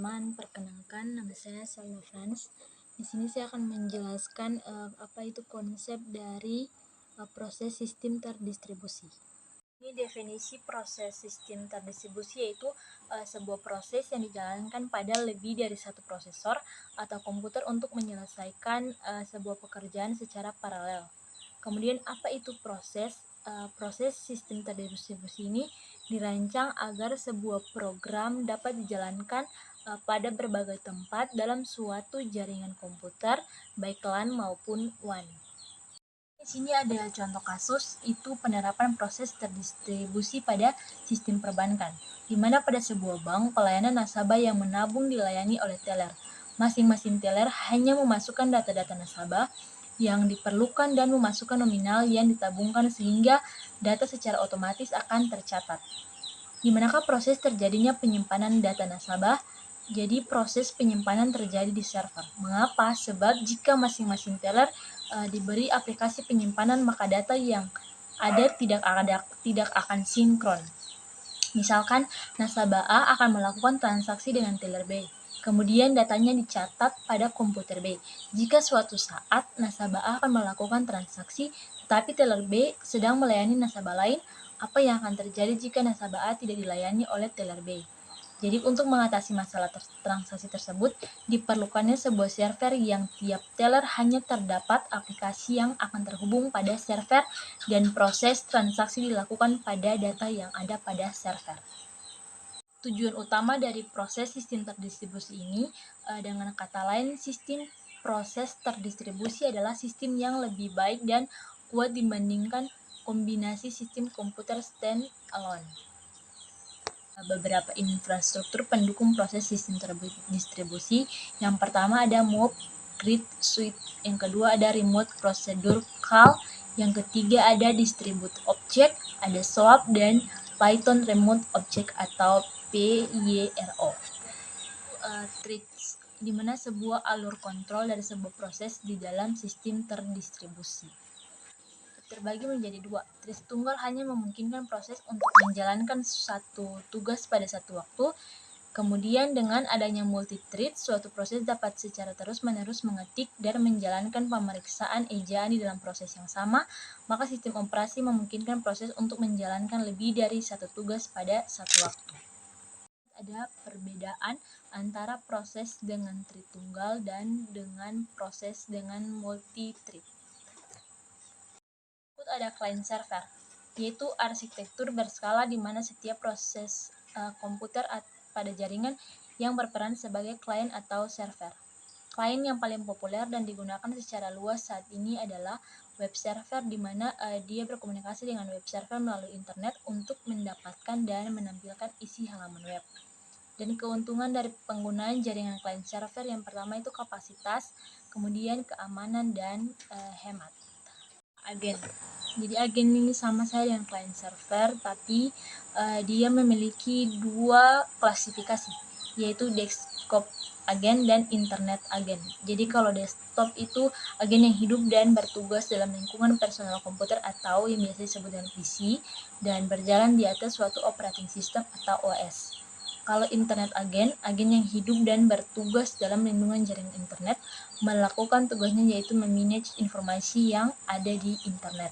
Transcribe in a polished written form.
teman-teman, perkenalkan nama saya Salma Frans. Di sini saya akan menjelaskan apa itu konsep dari proses sistem terdistribusi. Ini definisi proses sistem terdistribusi, yaitu sebuah proses yang dijalankan pada lebih dari satu prosesor atau komputer untuk menyelesaikan sebuah pekerjaan secara paralel. Kemudian apa itu proses? Proses sistem terdistribusi ini dirancang agar sebuah program dapat dijalankan pada berbagai tempat dalam suatu jaringan komputer, baik LAN maupun WAN. Di sini ada contoh kasus, itu penerapan proses terdistribusi pada sistem perbankan, di mana pada sebuah bank, pelayanan nasabah yang menabung dilayani oleh teller. Masing-masing teller hanya memasukkan data-data nasabah yang diperlukan dan memasukkan nominal yang ditabungkan sehingga data secara otomatis akan tercatat. Di manakah proses terjadinya penyimpanan data nasabah? Jadi proses penyimpanan terjadi di server. Mengapa? Sebab jika masing-masing teller diberi aplikasi penyimpanan, maka data yang ada tidak akan sinkron. Misalkan nasabah A akan melakukan transaksi dengan teller B. Kemudian datanya dicatat pada komputer B. Jika suatu saat nasabah A akan melakukan transaksi, tetapi teller B sedang melayani nasabah lain, apa yang akan terjadi jika nasabah A tidak dilayani oleh teller B? Jadi untuk mengatasi masalah transaksi tersebut, diperlukannya sebuah server yang tiap teller hanya terdapat aplikasi yang akan terhubung pada server dan proses transaksi dilakukan pada data yang ada pada server. Tujuan utama dari proses sistem terdistribusi ini, dengan kata lain, sistem proses terdistribusi adalah sistem yang lebih baik dan kuat dibandingkan kombinasi sistem komputer stand-alone. Beberapa infrastruktur pendukung proses sistem terdistribusi. Yang pertama ada Mob Grid Suite, yang kedua ada Remote Procedure Call, yang ketiga ada Distribute Object, ada SOAP, dan Python Remote Object atau PYRO. Threads, di mana sebuah alur kontrol dari sebuah proses di dalam sistem terdistribusi terbagi menjadi dua. Threads tunggal hanya memungkinkan proses untuk menjalankan satu tugas pada satu waktu. Kemudian dengan adanya multi-thread, suatu proses dapat secara terus-menerus mengetik dan menjalankan pemeriksaan ejaan di dalam proses yang sama, maka sistem operasi memungkinkan proses untuk menjalankan lebih dari satu tugas pada satu waktu. Ada perbedaan antara proses dengan thread tunggal dan dengan proses dengan multi-thread. Ada client server, yaitu arsitektur berskala di mana setiap proses komputer pada jaringan yang berperan sebagai klien atau server. Klien yang paling populer dan digunakan secara luas saat ini adalah web server, di mana dia berkomunikasi dengan web server melalui internet untuk mendapatkan dan menampilkan isi halaman web. Dan keuntungan dari penggunaan jaringan client server, yang pertama itu kapasitas, kemudian keamanan, dan hemat. Agen. Jadi agen ini sama saja dengan client server, tapi dia memiliki dua klasifikasi, yaitu desktop agen dan internet agen. Jadi kalau desktop itu agen yang hidup dan bertugas dalam lingkungan personal komputer atau yang biasa disebut dengan PC dan berjalan di atas suatu operating system atau OS. Kalau internet agen, agen yang hidup dan bertugas dalam lindungan jaringan internet, melakukan tugasnya yaitu memanage informasi yang ada di internet.